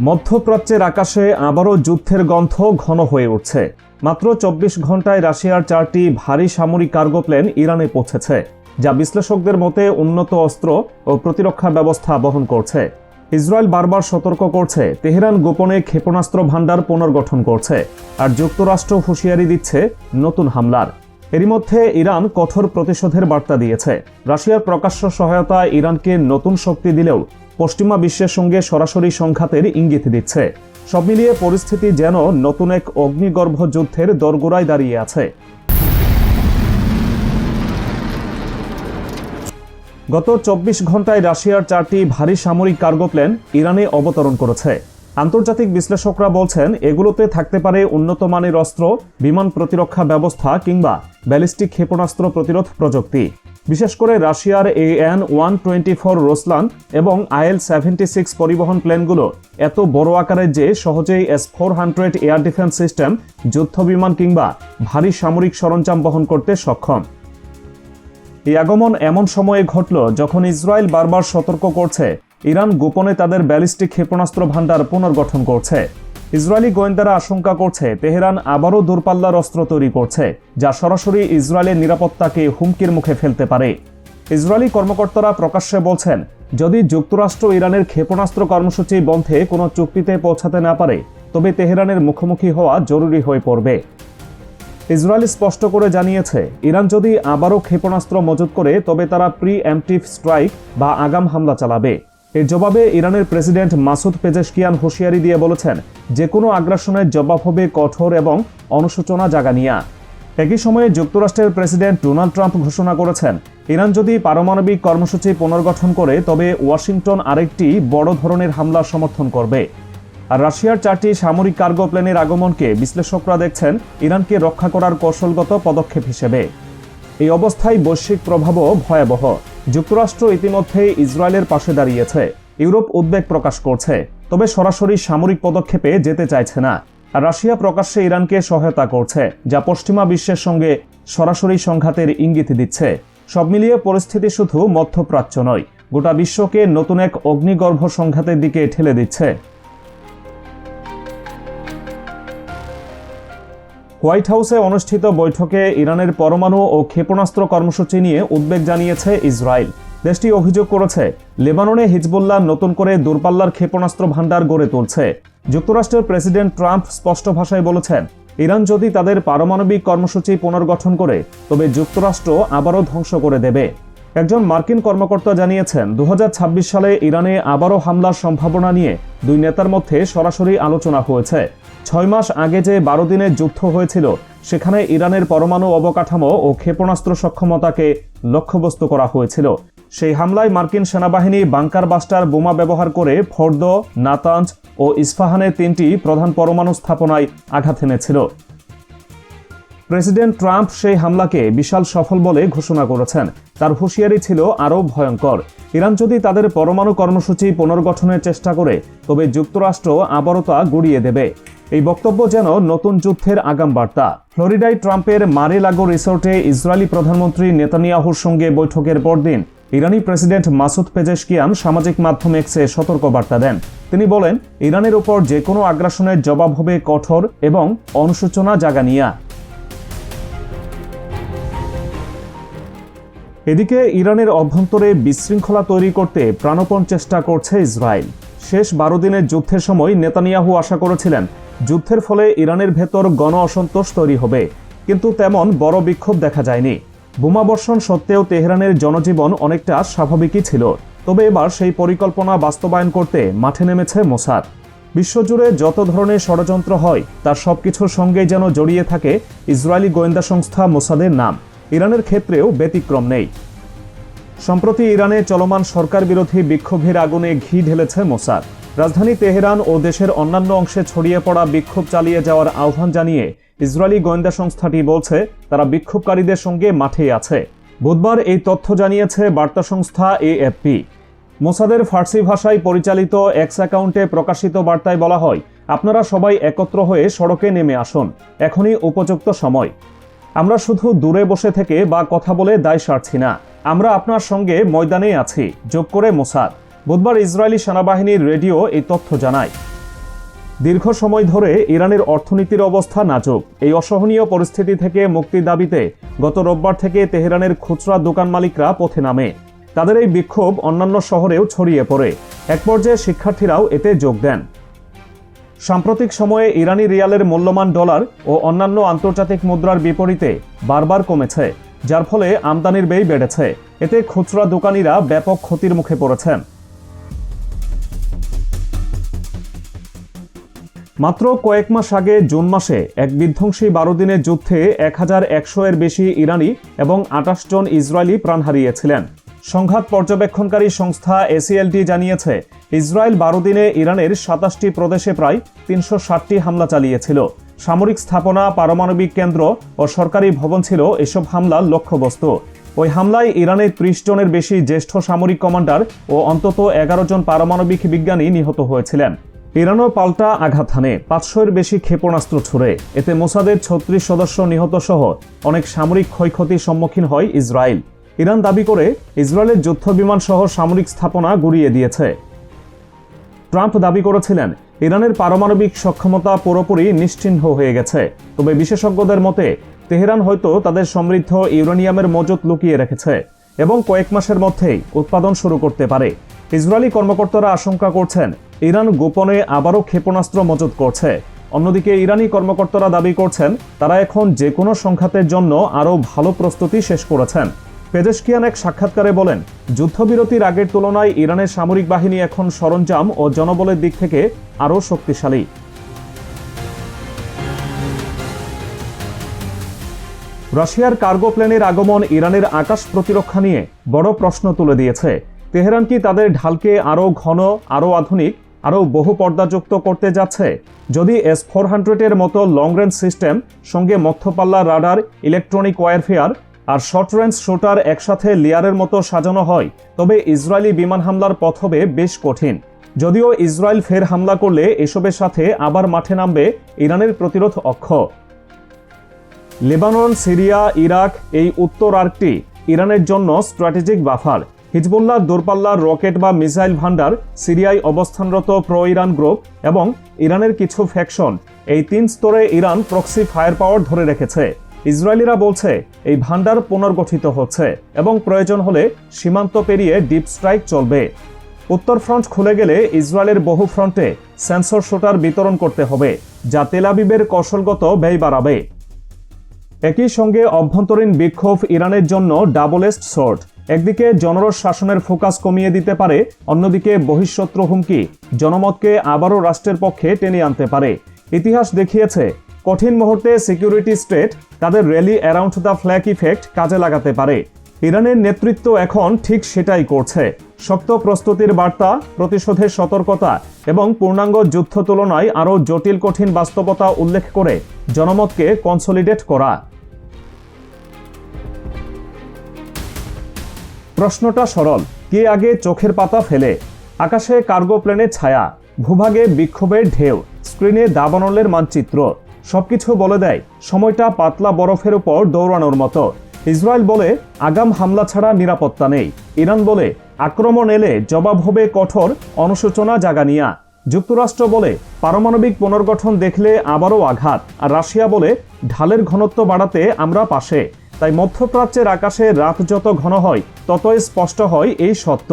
মধ্যপ্রাচ্যের আকাশে আবারও যুদ্ধের গন্ধ ঘন হয়ে উঠছে। মাত্র ২৪ ঘন্টায় রাশিয়ার ৪টি ভারী সামরিক কার্গো প্লেন ইরানে পৌঁছেছে, যা বিশ্লেষকদের মতে উন্নত অস্ত্র ও প্রতিরক্ষা ব্যবস্থা বহন করছে। ইসরায়েল বারবার সতর্ক করছে তেহরান গোপনে ক্ষেপণাস্ত্র ভান্ডার পুনর্গঠন করছে, আর যুক্তরাষ্ট্র হুঁশিয়ারি দিচ্ছে নতুন হামলার। এরই মধ্যে ইরান কঠোর প্রতিশোধের বার্তা দিয়েছে। রাশিয়ার প্রকাশ্য সহায়তা ইরানকে নতুন শক্তি দিলেও পশ্চিমা বিশ্বের সঙ্গে সরাসরি সংঘাতের ইঙ্গিত দিচ্ছে। সব মিলিয়ে পরিস্থিতি যেন নতুন এক অগ্নিগর্ভ যুদ্ধের দোরগোড়ায় দাঁড়িয়ে আছে। গত ২৪ ঘন্টায় রাশিয়ার ৪টি ভারী সামরিক কার্গো প্লেন ইরানে অবতরণ করেছে। আন্তর্জাতিক বিশ্লেষকরা বলছেন এগুলোতে থাকতে পারে উন্নত মানের অস্ত্র, বিমান প্রতিরক্ষা ব্যবস্থা কিংবা ব্যালিস্টিক ক্ষেপণাস্ত্র প্রতিরোধ প্রযুক্তি। বিশেষ করে রাশিয়ার AN-124 রোসলান এবং IL-76 পরিবহন প্লেনগুলো এত বড় আকারের যে সহজেই S-400 এয়ার ডিফেন্স সিস্টেম, যুদ্ধ বিমান কিংবা ভারী সামরিক সরঞ্জাম বহন করতে সক্ষম। এই আগমন এমন সময়ে ঘটল যখন ইসরায়েল বারবার সতর্ক করছে ইরান গোপনে তাদের ব্যালিস্টিক ক্ষেপণাস্ত্র ভান্ডার পুনর্গঠন করছে। ইসরায়েলি গোয়েন্দারা আশঙ্কা করছে তেহরান আবারও দূরপাল্লার অস্ত্র তৈরি করছে, যা সরাসরি ইসরায়েলের নিরাপত্তাকে হুমকির মুখে ফেলতে পারে। ইসরায়েলি কর্মকর্তারা প্রকাশ্যে বলছেন, যদি যুক্তরাষ্ট্র ইরানের ক্ষেপণাস্ত্র কর্মসূচি বন্ধে কোনো চুক্তিতে পৌঁছাতে না পারে, তবে তেহরানের মুখোমুখি হওয়া জরুরি হয়ে পড়বে। ইসরায়েল স্পষ্ট করে জানিয়েছে, ইরান যদি আবারও ক্ষেপণাস্ত্র মজুত করে তবে তারা প্রি-এম্পটিভ স্ট্রাইক বা আগাম হামলা চালাবে। এর জবাবে ইরানের প্রেসিডেন্ট মাসুদ পেজেশকিয়ান হুঁশিয়ারি দিয়ে বলেছেন, যে কোনো আগ্রাসনের জবাব হবে কঠোর এবং অনুশোচনা জাগানিয়া। একই সময়ে যুক্তরাষ্ট্রের প্রেসিডেন্ট ডোনাল্ড ট্রাম্প ঘোষণা করেছেন, ইরান যদি পারমাণবিক কর্মসূচি পুনর্গঠন করে তবে ওয়াশিংটন আরেকটি বড় ধরনের হামলার সমর্থন করবে। আর রাশিয়ার ৪টি সামরিক কার্গো প্লেনের আগমনকে বিশ্লেষকরা দেখছেন ইরানকে রক্ষা করার কৌশলগত পদক্ষেপ হিসেবে। এই অবস্থায় বৈশ্বিক প্রভাবও ভয়াবহ। যুক্তরাষ্ট্র ইতিমধ্যেই ইসরায়েলের পাশে দাঁড়িয়েছে, ইউরোপ উদ্বেগ প্রকাশ করছে, তবে সরাসরি সামরিক পদক্ষেপে যেতে চাইছে না। আর রাশিয়া প্রকাশ্যে ইরানকে সহায়তা করছে, যা পশ্চিমা বিশ্বের সঙ্গে সরাসরি সংঘাতের ইঙ্গিত দিচ্ছে। সব মিলিয়ে পরিস্থিতি শুধু মধ্যপ্রাচ্য নয়, গোটা বিশ্বকে নতুন এক অগ্নিগর্ভ সংঘাতের দিকে ঠেলে দিচ্ছে। হোয়াইট হাউসে অনুষ্ঠিত বৈঠকে ইরানের পরমাণু ও ক্ষেপণাস্ত্র কর্মসূচি নিয়ে উদ্বেগ জানিয়েছে ইসরায়েল। দেশটি অভিযোগ করেছে, লেবাননে হিজবুল্লাহ নতুন করে দূরপাল্লার ক্ষেপণাস্ত্র ভান্ডার গড়ে তুলছে। যুক্তরাষ্ট্রের প্রেসিডেন্ট ট্রাম্প স্পষ্ট ভাষায় বলেছেন, ইরান যদি তাদের পারমাণবিক কর্মসূচি পুনর্গঠন করে তবে যুক্তরাষ্ট্র আবারও ধ্বংস করে দেবে। একজন মার্কিন কর্মকর্তা জানিয়েছেন, ২০২৬ সালে ইরানে আবারও হামলার সম্ভাবনা নিয়ে দুই নেতার মধ্যে সরাসরি আলোচনা হয়েছে। ৬ মাস আগে যে ১২ দিনের যুদ্ধ হয়েছিল, সেখানে ইরানের পরমাণু অবকাঠামো ও ক্ষেপণাস্ত্র সক্ষমতাকে লক্ষ্যবস্তু করা হয়েছিল। সেই হামলায় মার্কিন সেনাবাহিনী বাংকার বাস্টার বোমা ব্যবহার করে ফোর্দ, নাতাঞ্জ ও ইস্পাহানের ৩টি প্রধান পরমাণু স্থাপনায় আঘাত এনেছিল। প্রেসিডেন্ট ট্রাম্প সেই হামলাকে বিশাল সফল বলে ঘোষণা করেছেন। তার হুঁশিয়ারি ছিল আরও ভয়ঙ্কর, ইরান যদি তাদের পরমাণু কর্মসূচি পুনর্গঠনের চেষ্টা করে তবে যুক্তরাষ্ট্র আবারও তা গুড়িয়ে দেবে। এই বক্তব্য যেন নতুন যুদ্ধের আগাম বার্তা। ফ্লোরিডায় ট্রাম্পের মারে-লাগো রিসোর্টে ইসরায়েলি প্রধানমন্ত্রী নেতানিয়াহুর সঙ্গে বৈঠকের পরদিন ইরানি প্রেসিডেন্ট মাসুদ পেজেশকিয়ান সামাজিক মাধ্যম এক্সে সতর্ক বার্তা দেন। তিনি বলেন, ইরানের উপর যে কোনো আগ্রাসনের জবাব হবে কঠোর এবং অনুশোচনা জাগানিয়া। এদিকে ইরানের অভ্যন্তরে বিশৃঙ্খলা তৈরি করতে প্রাণপণ চেষ্টা করছে ইসরায়েল। শেষ ১২ দিনের যুদ্ধের সময় নেতানিয়াহু আশা করেছিলেন যুদ্ধের ফলে ইরানের ভেতর গণ অসন্তোষ তৈরি হবে, কিন্তু তেমন বড় বিক্ষোভ দেখা যায়নি। বোমাবর্ষণ সত্ত্বেও তেহরানের জনজীবন অনেকটা স্বাভাবিকই ছিল। তবে এবার সেই পরিকল্পনা বাস্তবায়ন করতে মাঠে নেমেছে মোসাদ। বিশ্বজুড়ে যত ধরনের ষড়যন্ত্র হয় তার সবকিছুর সঙ্গেই যেন জড়িয়ে থাকে ইসরায়েলি গোয়েন্দা সংস্থা মোসাদের নাম। ইরানের ক্ষেত্রেও ব্যতিক্রম নেই। সম্প্রতি ইরানে চলমান সরকার বিরোধী বিক্ষোভের আগুনে ঘি ঢেলেছে মোসাদ। রাজধানী তেহরান ও দেশের অন্যান্য অংশে ছড়িয়ে পড়া বিক্ষোভ চালিয়ে যাওয়ার আহ্বান জানিয়ে ইসরায়েলি গোয়েন্দা সংস্থাটি বলছে তারা বিক্ষোভকারীদের সঙ্গে মাঠেই আছে। বুধবার এই তথ্য জানিয়েছে বার্তা সংস্থা AFP। মোসাদের ফার্সি ভাষায় পরিচালিত এক্স অ্যাকাউন্টে প্রকাশিত বার্তায় বলা হয়, আপনারা সবাই একত্র হয়ে সড়কে নেমে আসুন, এখনই উপযুক্ত সময়। আমরা শুধু দূরে বসে থেকে বা কথা বলে দায় সারছি না, আমরা আপনার সঙ্গে ময়দানে আছি, যোগ করে মোসাদ। বুধবার ইসরায়েলি সেনাবাহিনীর রেডিও এই তথ্য জানায়। দীর্ঘ সময় ধরে ইরানের অর্থনীতির অবস্থা নাজুক। এই অসহনীয় পরিস্থিতি থেকে মুক্তির দাবিতে গত রোববার থেকে তেহরানের খুচরা দোকান মালিকরা পথে নামে। তাদের এই বিক্ষোভ অন্যান্য শহরেও ছড়িয়ে পড়ে। এক পর্যায়ে শিক্ষার্থীরাও এতে যোগ দেন। সাম্প্রতিক সময়ে ইরানি রিয়ালের মূল্যমান ডলার ও অন্যান্য আন্তর্জাতিক মুদ্রার বিপরীতে বারবার কমেছে, যার ফলে আমদানির ব্যয় বেড়েছে। এতে খুচরা দোকানিরা ব্যাপক ক্ষতির মুখে পড়েছেন। মাত্র কয়েক মাস আগে জুন মাসে এক বিধ্বংসী 12 দিনের যুদ্ধে 1100 এর বেশি ইরানি এবং 28 জন ইসরায়েলি প্রাণ হারিয়েছিলেন। সংঘাত পর্যবেক্ষণকারী সংস্থা এসিএলটি জানিয়েছে, ইসরায়েল 12 দিনে ইরানের 27টি প্রদেশে প্রায় 360টি হামলা চালিয়েছিল। সামরিক স্থাপনা, পারমাণবিক কেন্দ্র ও সরকারি ভবন ছিল এসব হামলার লক্ষ্যবস্তু। ওই হামলায় ইরানের 30 জনের বেশি জ্যেষ্ঠ সামরিক কমান্ডার ও অন্তত 11 জন পারমাণবিক বিজ্ঞানী নিহত হয়েছিলেন। ইরানও পাল্টা আঘাত হানে 500-এর বেশি ক্ষেপণাস্ত্র ছুড়ে। এতে মোসাদের 36 সদস্য নিহত সহ অনেক সামরিক ক্ষয়ক্ষতির সম্মুখীন হয় ইসরায়েল। ইরান দাবি করে ইসরায়েলের যুদ্ধবিমান সহ সামরিক স্থাপনা গুঁড়িয়ে দিয়েছে। ট্রাম্প দাবি করেছিলেন, ইরানের পারমাণবিক সক্ষমতা পুরোপুরি নিশ্চিহ্ন হয়ে গেছে। তবে বিশেষজ্ঞদের মতে তেহরান হয়তো তাদের সমৃদ্ধ ইউরেনিয়ামের মজুত লুকিয়ে রেখেছে এবং কয়েক মাসের মধ্যেই উৎপাদন শুরু করতে পারে। ইসরায়েলি কর্মকর্তারা আশঙ্কা করছেন, ইরান গোপনে আবারও ক্ষেপণাস্ত্র মজুত করছে। অন্যদিকে ইরানি কর্মকর্তারা দাবি করছেন, তারা এখন যে কোনো সংঘাতের জন্য আরও ভালো প্রস্তুতি শেষ করেছেন। পেজেশকিয়ান এক সাক্ষাৎকারে বলেন, যুদ্ধবিরতির আগের তুলনায় ইরানের সামরিক বাহিনী এখন সরঞ্জাম ও জনবলের দিক থেকে আরও শক্তিশালী। রাশিয়ার কার্গো প্লেনের আগমন ইরানের আকাশ প্রতিরক্ষা নিয়ে বড় প্রশ্ন তুলে দিয়েছে। তেহরান কি তাদের ঢালকে আরও ঘন, আরও আধুনিক, আরও বহু পর্দাযুক্ত করতে যাচ্ছে? যদি S-400-এর মতো লং রেঞ্জ সিস্টেম সঙ্গে মধ্যপাল্লা রাডার, ইলেকট্রনিক ওয়ারফেয়ার আর শর্ট রেঞ্জ শুটার একসাথে লেয়ারের মতো সাজানো হয়, তবে ইসরায়েলি বিমান হামলার পথ হবে বেশ কঠিন। যদিও ইসরায়েল ফের হামলা করলে এসবের সাথে আবার মাঠে নামবে ইরানের প্রতিরোধ অক্ষ। লেবানন, সিরিয়া, ইরাক এই উত্তর আর্কটি ইরানের জন্য স্ট্র্যাটেজিক বাফার। হিজবুল্লাহর দূরপাল্লার রকেট বা মিসাইল ভান্ডার, সিরিয়ায় অবস্থানরত প্রো ইরান গ্রুপ এবং ইরানের কিছু ফ্যাকশন, এই 3 স্তরে ইরান প্রক্সি ফায়ার পাওয়ার ধরে রেখেছে। ইসরায়েলিরা বলছে, এই ভান্ডার পুনর্গঠিত হচ্ছে এবং প্রয়োজন হলে সীমান্ত পেরিয়ে ডিপ স্ট্রাইক চলবে। উত্তর ফ্রন্ট খুলে গেলে ইসরায়েলের বহু ফ্রন্টে সেন্সর শুটার বিতরণ করতে হবে, যা তেল আবিবের কৌশলগত ব্যয় বাড়াবে। একই সঙ্গে অভ্যন্তরীণ বিক্ষোভ ইরানের জন্য ডাবল এজড সোর্ড। একদিকে জনরস শাসনের ফোকাস কমিয়ে দিতে পারে, অন্যদিকে বহিঃশত্রু হুমকি জনমতকে আবারও রাষ্ট্রের পক্ষে টেনে আনতে পারে। ইতিহাস দেখিয়েছে, কঠিন মুহূর্তে সিকিউরিটি স্টেট তাদের rally around the flag effect কাজে লাগাতে পারে। ইরানের নেতৃত্ব এখন ঠিক সেটাই করছে। শক্ত প্রস্তুতির বার্তা, প্রতিশোধের সতর্কতা এবং পূর্ণাঙ্গ যুদ্ধ তুলনায় আরও জটিল কঠিন বাস্তবতা উল্লেখ করে জনমতকে কনসলিডেট করা। প্রশ্নটা সরল, কে আগে চোখের পাতা ফেলে? আকাশে কার্গো প্লেনের ছায়া, ভূভাগে বিক্ষোভের ঢেউ, স্ক্রিনে দাবানলের মানচিত্র, সবকিছু বলে দেয় সময়টা পাতলা বরফের উপর দৌড়ানোর মতো। ইসরায়েল বলে, আগাম হামলা ছাড়া নিরাপত্তা নেই। ইরান বলে, আক্রমণ এলে জবাব হবে কঠোর, অনুশোচনা জাগানিয়া। যুক্তরাষ্ট্র বলে, পারমাণবিক পুনর্গঠন দেখলে আবারও আঘাত। আর রাশিয়া বলে, ঢালের ঘনত্ব বাড়াতে আমরা পাশে। তাই মধ্যপ্রাচ্যের আকাশে রাত যত ঘন হয়, ততই স্পষ্ট হয় এই সত্য।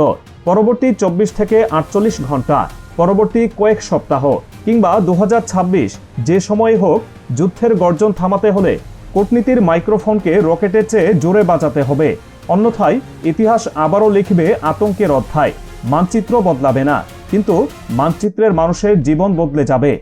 পরবর্তী 24 থেকে 48 ঘন্টা, পরবর্তী কয়েক সপ্তাহ কিংবা 2026 যে সময় হোক, যুদ্ধের গর্জন থামাতে হলে কূটনীতির মাইক্রোফোনকে রকেটের চেয়ে জোরে বাজাতে হবে। অন্যথায় ইতিহাস আবারও লিখবে আতঙ্কের অধ্যায়। মানচিত্র বদলাবে না, কিন্তু মানচিত্রের মানুষের জীবন বদলে যাবে।